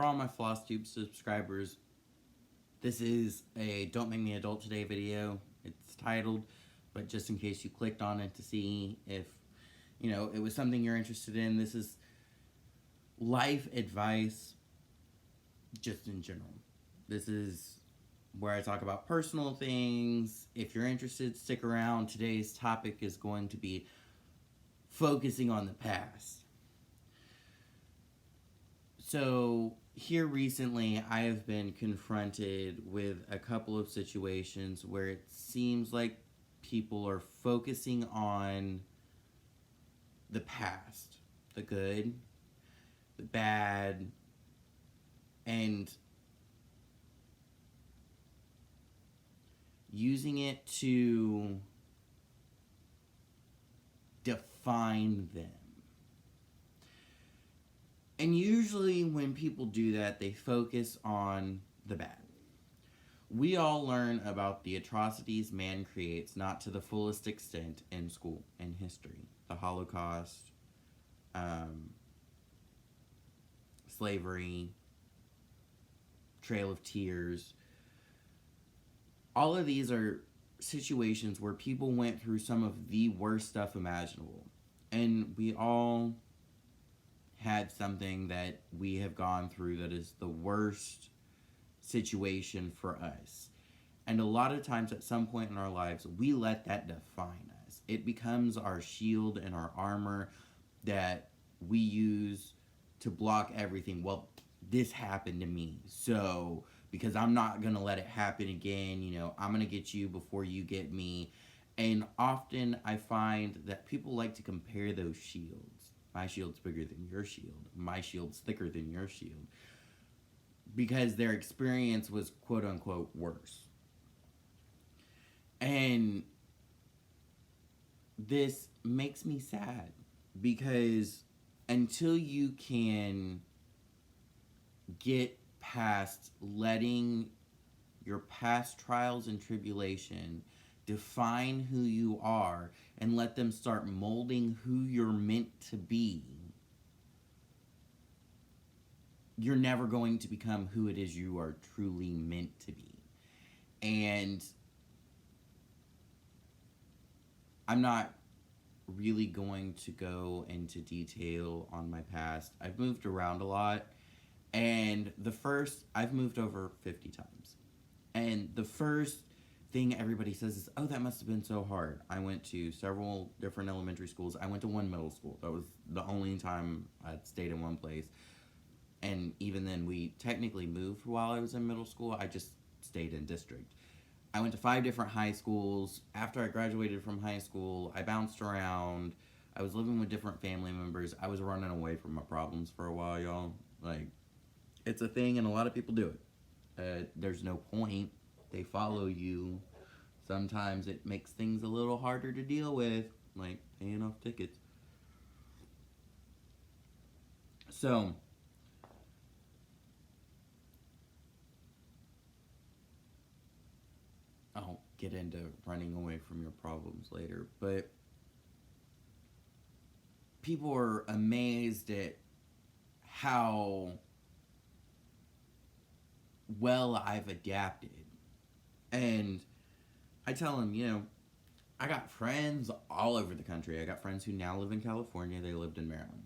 For all my FlossTube subscribers, this is a Don't Make Me Adult Today video. It's titled, but just in case you clicked on it to see if, it was something you're interested in, this is life advice just in general. This is where I talk about personal things. If you're interested, stick around. Today's topic is going to be focusing on the past. So, here recently, I have been confronted with a couple of situations where it seems like people are focusing on the past, the good, the bad, and using it to define them. And usually when people do that, they focus on the bad. We all learn about the atrocities man creates, not to the fullest extent, in school and history. The Holocaust, slavery, Trail of Tears. All of these are situations where people went through some of the worst stuff imaginable. And we all had something that we have gone through that is the worst situation for us. And a lot of times at some point in our lives, we let that define us. It becomes our shield and our armor that we use to block everything. Well, this happened to me, so because I'm not going to let it happen again, I'm going to get you before you get me. And often I find that people like to compare those shields. My shield's bigger than your shield. My shield's thicker than your shield. Because their experience was quote unquote worse. And this makes me sad because until you can get past letting your past trials and tribulation define who you are and let them start molding who you're meant to be, you're never going to become who it is you are truly meant to be. And I'm not really going to go into detail on my past. I've moved around a lot, and I've moved over 50 times. And the first thing everybody says is, oh, that must have been so hard. I went to several different elementary schools. I went to one middle school. That was the only time I'd stayed in one place. And even then, we technically moved while I was in middle school. I just stayed in district. I went to 5 different high schools. After I graduated from high school, I bounced around. I was living with different family members. I was running away from my problems for a while, y'all. It's a thing, and a lot of people do it. There's no point. They follow you. Sometimes it makes things a little harder to deal with, like paying off tickets. So, I'll get into running away from your problems later, but people are amazed at how well I've adapted. And I tell them, I got friends all over the country. I got friends who now live in California. They lived in Maryland.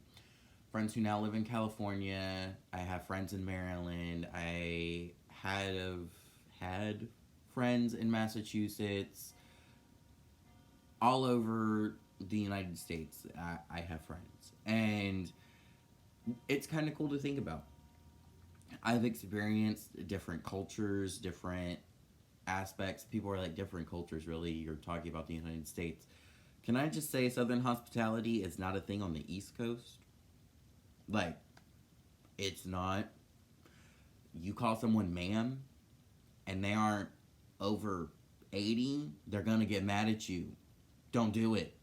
Friends who now live in California. I have friends in Maryland. I had friends in Massachusetts. All over the United States, I have friends. And it's kind of cool to think about. I've experienced different cultures, different aspects. People are like different cultures, really. You're talking about the United States. Can I just say Southern hospitality is not a thing on the East Coast? It's not. You call someone ma'am, and they aren't over 80, they're going to get mad at you. Don't do it.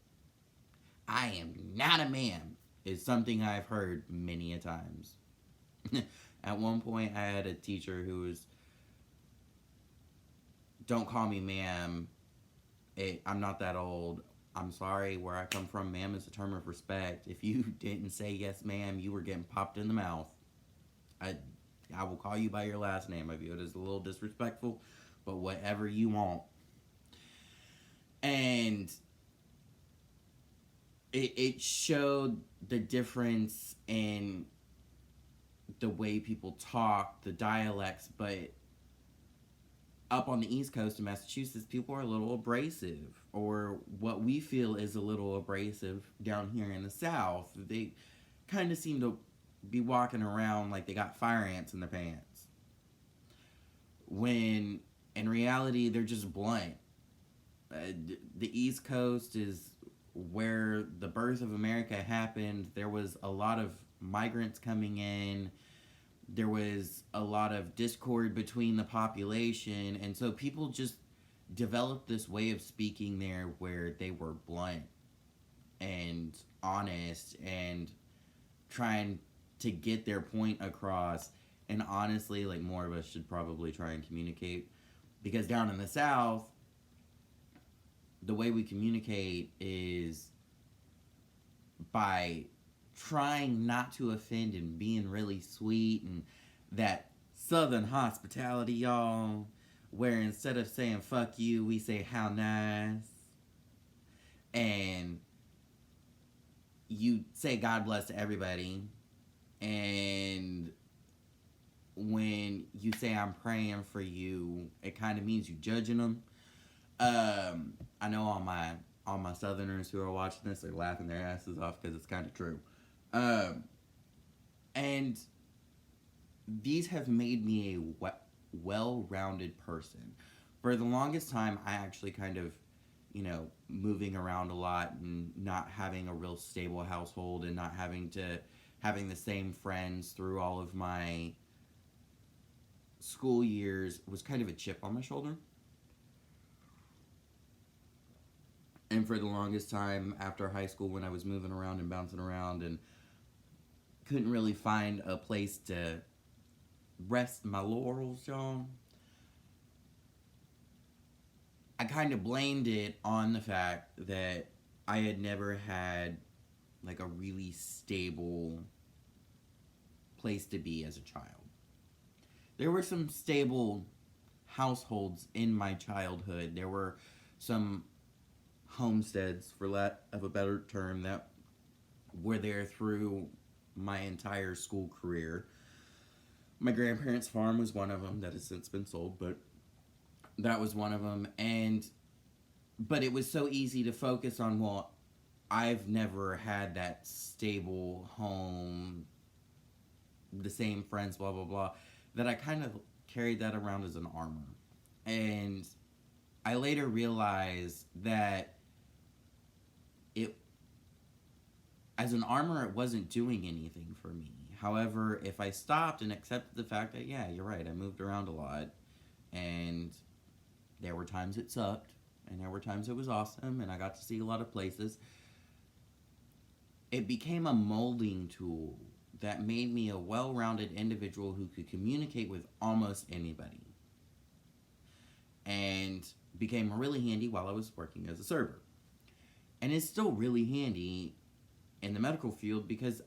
I am not a ma'am is something I've heard many a times. At one point, I had a teacher who was, don't call me ma'am. I'm not that old. I'm sorry, where I come from, ma'am is a term of respect. If you didn't say yes, ma'am, you were getting popped in the mouth. I will call you by your last name. I view it as a little disrespectful, but whatever you want. And it showed the difference in the way people talk, the dialects, but up on the East Coast of Massachusetts, people are a little abrasive, or what we feel is a little abrasive down here in the South. They kind of seem to be walking around like they got fire ants in their pants. When in reality, they're just blunt. The East Coast is where the birth of America happened. There was a lot of migrants coming in. There was a lot of discord between the population, and so people just developed this way of speaking there where they were blunt and honest and trying to get their point across. And honestly, like, more of us should probably try and communicate, because down in the South, the way we communicate is by trying not to offend and being really sweet, and that Southern hospitality, y'all, where instead of saying fuck you, we say how nice. And you say God bless to everybody. And when you say I'm praying for you, it kind of means you judging them. I know all my Southerners who are watching this are laughing their asses off because it's kind of true. And these have made me a well-rounded person. For the longest time, I actually kind of, moving around a lot and not having a real stable household and not having the same friends through all of my school years was kind of a chip on my shoulder. And for the longest time after high school, when I was moving around and bouncing around and couldn't really find a place to rest my laurels, y'all, I kind of blamed it on the fact that I had never had like a really stable place to be as a child. There were some stable households in my childhood. There were some homesteads, for lack of a better term, that were there through my entire school career. My grandparents' farm was one of them that has since been sold, but that was one of them. But it was so easy to focus on, well, I've never had that stable home, the same friends, blah, blah, blah, that I kind of carried that around as an armor. And I later realized that as an armor, it wasn't doing anything for me. However, if I stopped and accepted the fact that, yeah, you're right, I moved around a lot, and there were times it sucked, and there were times it was awesome, and I got to see a lot of places, it became a molding tool that made me a well-rounded individual who could communicate with almost anybody. And became really handy while I was working as a server. And it's still really handy in the medical field, because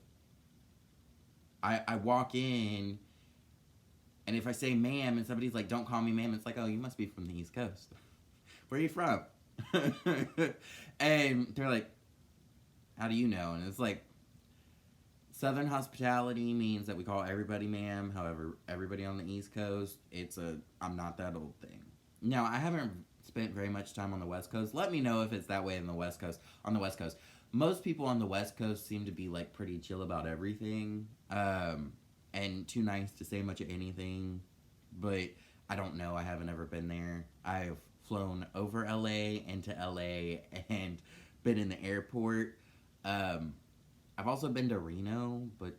I walk in, and if I say ma'am and somebody's like, don't call me ma'am, it's like, oh, you must be from the East Coast. Where are you from? And they're like, how do you know? And it's like, Southern hospitality means that we call everybody ma'am. However, everybody on the East Coast, it's a I'm not that old thing. Now, I haven't spent very much time on the West Coast. Let me know if it's that way on the West Coast. Most people on the West Coast seem to be like pretty chill about everything, and too nice to say much of anything. But I don't know. I haven't ever been there. I've flown over LA, into LA, and been in the airport. I've also been to Reno, but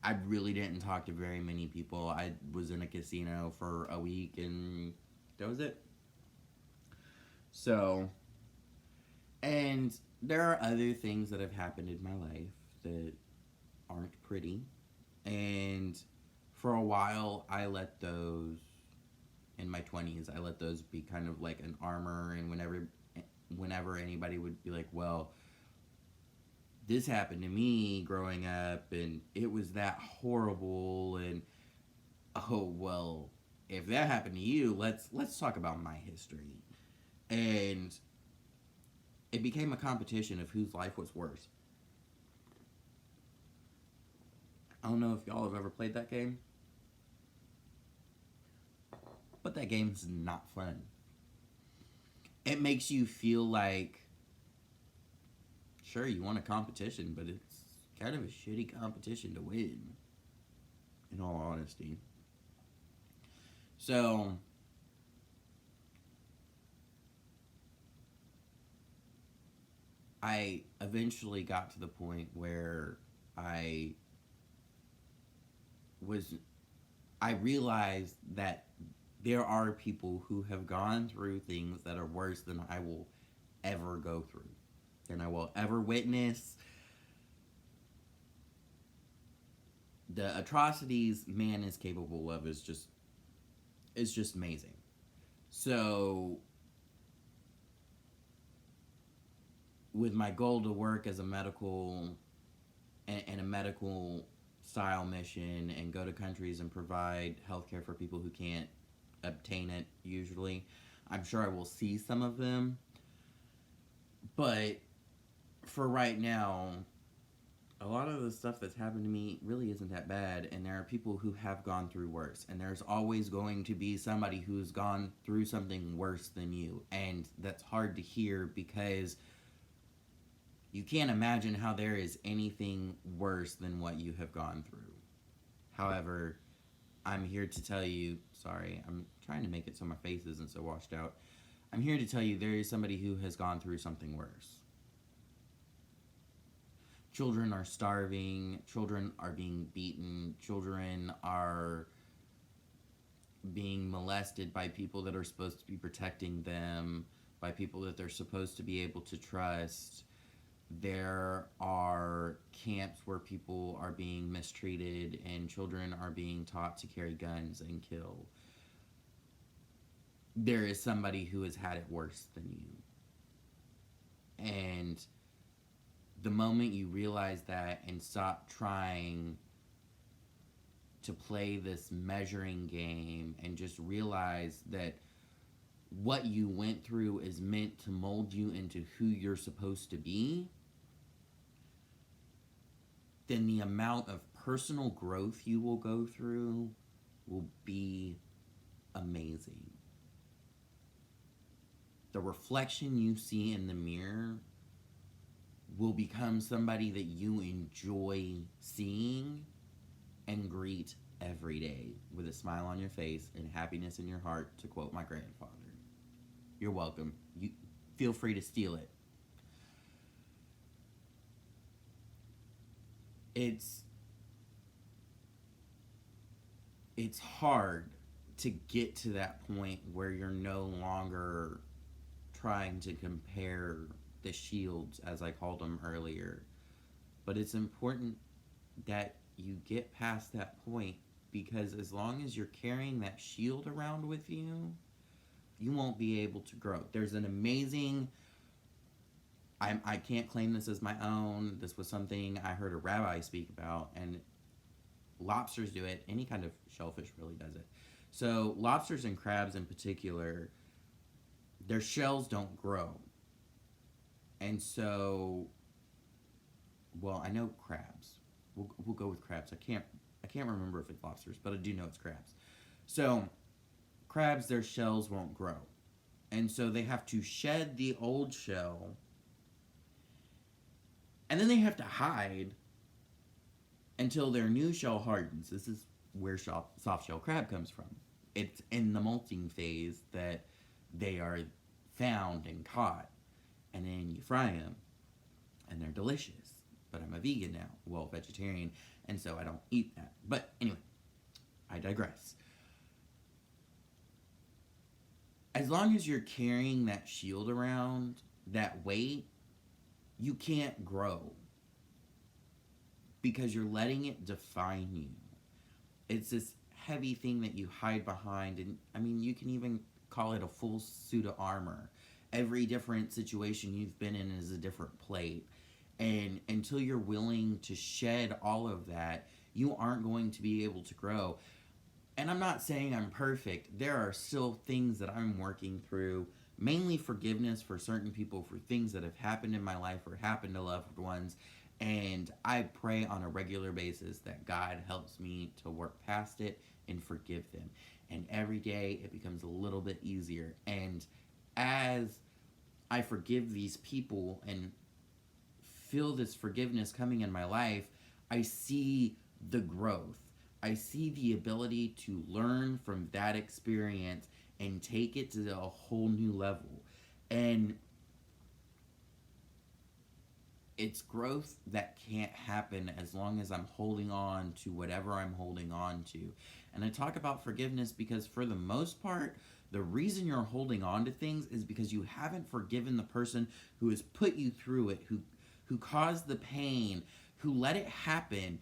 I really didn't talk to very many people. I was in a casino for a week, and that was it. So, and there are other things that have happened in my life that aren't pretty. And for a while, I let those, in my 20s, I let those be kind of like an armor. And whenever anybody would be like, well, this happened to me growing up and it was that horrible, and oh well, if that happened to you, let's talk about my history. And it became a competition of whose life was worse. I don't know if y'all have ever played that game, but that game's not fun. It makes you feel like, sure, you want a competition, but it's kind of a shitty competition to win, in all honesty. So, I eventually got to the point where I was, I realized that there are people who have gone through things that are worse than I will ever go through, than I will ever witness. The atrocities man is capable of is just amazing. So with my goal to work as a medical and a medical style mission and go to countries and provide healthcare for people who can't obtain it usually, I'm sure I will see some of them. But for right now, a lot of the stuff that's happened to me really isn't that bad, and there are people who have gone through worse, and there's always going to be somebody who's gone through something worse than you, and that's hard to hear because you can't imagine how there is anything worse than what you have gone through. However, I'm here to tell you, sorry, I'm trying to make it so my face isn't so washed out. I'm here to tell you there is somebody who has gone through something worse. Children are starving, children are being beaten, children are being molested by people that are supposed to be protecting them, by people that they're supposed to be able to trust. There are camps where people are being mistreated and children are being taught to carry guns and kill. There is somebody who has had it worse than you. And the moment you realize that and stop trying to play this measuring game and just realize that what you went through is meant to mold you into who you're supposed to be, then the amount of personal growth you will go through will be amazing. The reflection you see in the mirror will become somebody that you enjoy seeing and greet every day with a smile on your face and happiness in your heart, to quote my grandfather. You're welcome. You feel free to steal it. It's hard to get to that point where you're no longer trying to compare the shields, as I called them earlier. But it's important that you get past that point, because as long as you're carrying that shield around with you, you won't be able to grow. There's an amazing, I can't claim this as my own. This was something I heard a rabbi speak about, and lobsters do it. Any kind of shellfish really does it. So lobsters and crabs in particular, their shells don't grow. And so, well, I know crabs. We'll go with crabs. I can't remember if it's lobsters, but I do know it's crabs. So crabs, their shells won't grow. And so they have to shed the old shell, and then they have to hide until their new shell hardens. This is where soft shell crab comes from. It's in the molting phase that they are found and caught, and then you fry them, and they're delicious. But I'm a vegan now, well, vegetarian, and so I don't eat that. But anyway, I digress. As long as you're carrying that shield around, that weight, you can't grow, because you're letting it define you. It's this heavy thing that you hide behind, and I mean, you can even call it a full suit of armor. Every different situation you've been in is a different plate, And until you're willing to shed all of that, you aren't going to be able to grow. And I'm not saying I'm perfect. There are still things that I'm working through, mainly forgiveness for certain people for things that have happened in my life or happened to loved ones. And I pray on a regular basis that God helps me to work past it and forgive them. And every day it becomes a little bit easier. And as I forgive these people and feel this forgiveness coming in my life, I see the growth. I see the ability to learn from that experience and take it to a whole new level. And it's growth that can't happen as long as I'm holding on to whatever I'm holding on to. And I talk about forgiveness because, for the most part, the reason you're holding on to things is because you haven't forgiven the person who has put you through it, who caused the pain, who let it happen.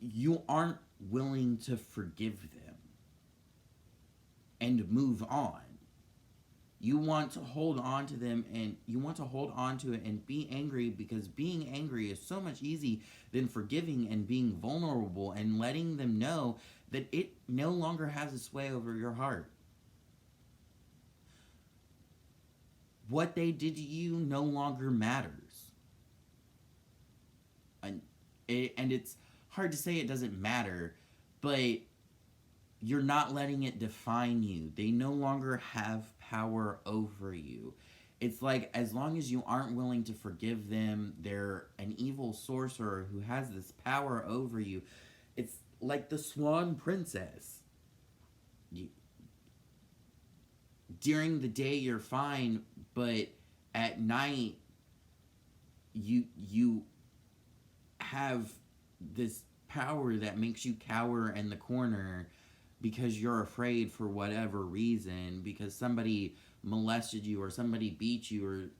You aren't willing to forgive them and move on. You want to hold on to them, and you want to hold on to it and be angry, because being angry is so much easier than forgiving and being vulnerable and letting them know that it no longer has a sway over your heart. What they did to you no longer matters. And it's hard to say it doesn't matter, but you're not letting it define you. They no longer have power over you. It's like, as long as you aren't willing to forgive them, they're an evil sorcerer who has this power over you. It's like the Swan Princess. You, during the day you're fine, but at night you have this power that makes you cower in the corner because you're afraid for whatever reason, because somebody molested you or somebody beat you, or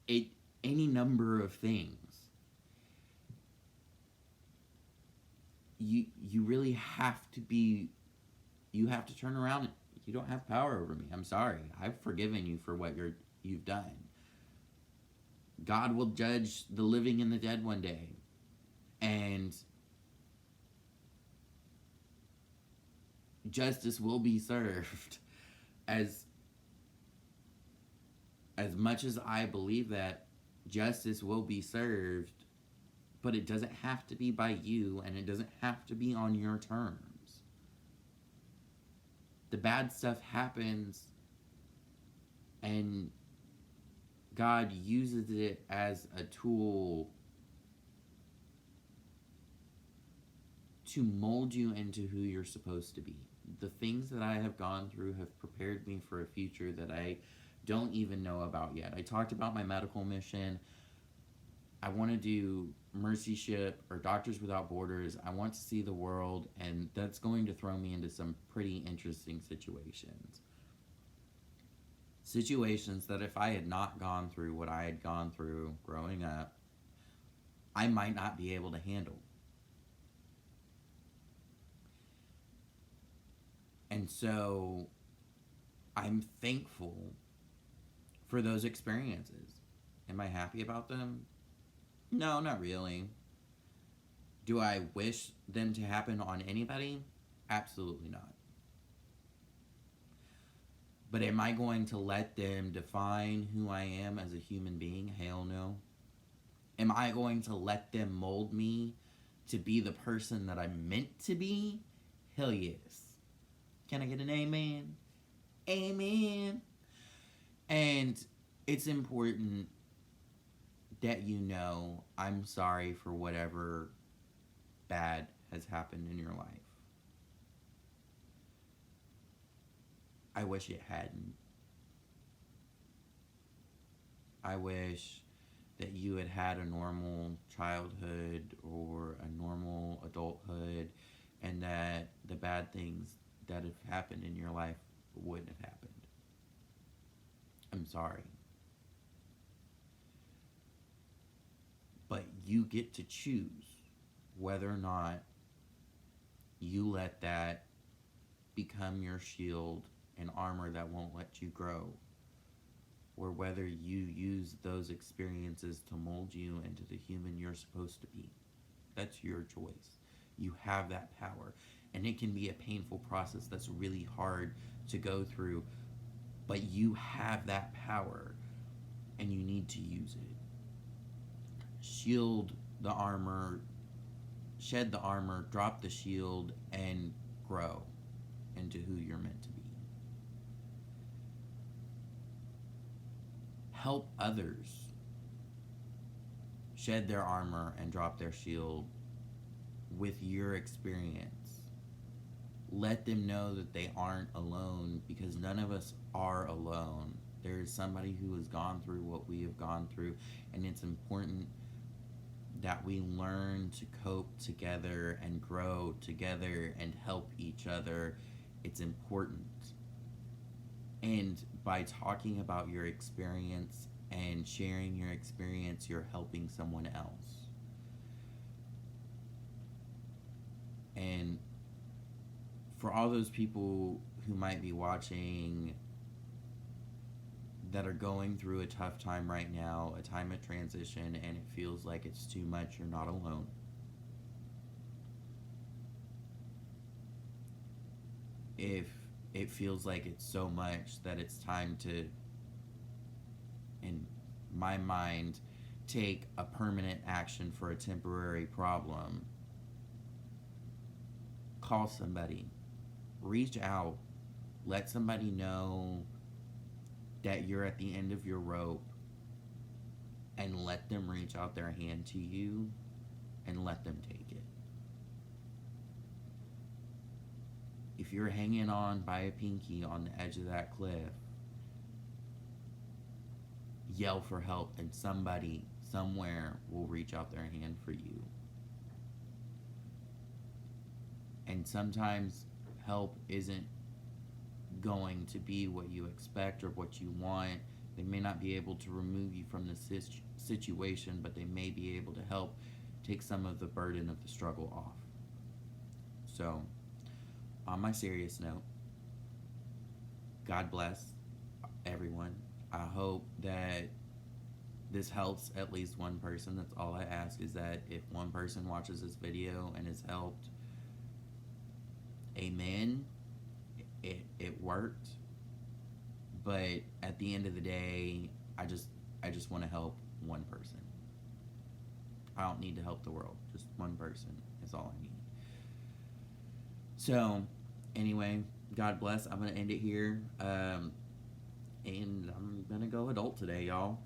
it any number of things. You really have to be, you have to turn around. You don't have power over me. I'm sorry. I've forgiven you for what you've done. God will judge the living and the dead one day. And justice will be served. As much as I believe that justice will be served, but it doesn't have to be by you, and it doesn't have to be on your terms. The bad stuff happens, and God uses it as a tool to mold you into who you're supposed to be. The things that I have gone through have prepared me for a future that I don't even know about yet. I talked about my medical mission. I want to do Mercy Ship or Doctors Without Borders. I want to see the world, and that's going to throw me into some pretty interesting situations. Situations that, if I had not gone through what I had gone through growing up, I might not be able to handle. And so I'm thankful for those experiences. Am I happy about them? No, not really. Do I wish them to happen on anybody? Absolutely not. But am I going to let them define who I am as a human being? Hell no. Am I going to let them mold me to be the person that I'm meant to be? Hell yes. Can I get an amen? Amen. And it's important that you know I'm sorry for whatever bad has happened in your life. I wish it hadn't. I wish that you had had a normal childhood or a normal adulthood, and that the bad things that have happened in your life wouldn't have happened. I'm sorry. But you get to choose whether or not you let that become your shield and armor that won't let you grow, or whether you use those experiences to mold you into the human you're supposed to be. That's your choice. You have that power. And it can be a painful process that's really hard to go through, but you have that power and you need to use it. Shield the armor, shed the armor, drop the shield, and grow into who you're meant to be. Help others shed their armor and drop their shield with your experience. Let them know that they aren't alone, because none of us are alone. There is somebody who has gone through what we have gone through, and it's important that we learn to cope together and grow together and help each other. It's important. And by talking about your experience and sharing your experience, you're helping someone else. And for all those people who might be watching that are going through a tough time right now, a time of transition, and it feels like it's too much, you're not alone. If it feels like it's so much that it's time to, in my mind, take a permanent action for a temporary problem, call somebody, reach out, let somebody know that you're at the end of your rope, and let them reach out their hand to you and let them take it. If you're hanging on by a pinky on the edge of that cliff, yell for help, and somebody somewhere will reach out their hand for you. And sometimes help isn't going to be what you expect or what you want. They may not be able to remove you from the situation, but they may be able to help take some of the burden of the struggle off. So, on my serious note, God bless everyone. I hope that this helps at least one person. That's all I ask, is that if one person watches this video and is helped, amen. It worked. But at the end of the day, I just want to help one person. I don't need to help the world. Just one person is all I need. So, anyway, God bless. I'm going to end it here. And I'm going to go adult today, y'all.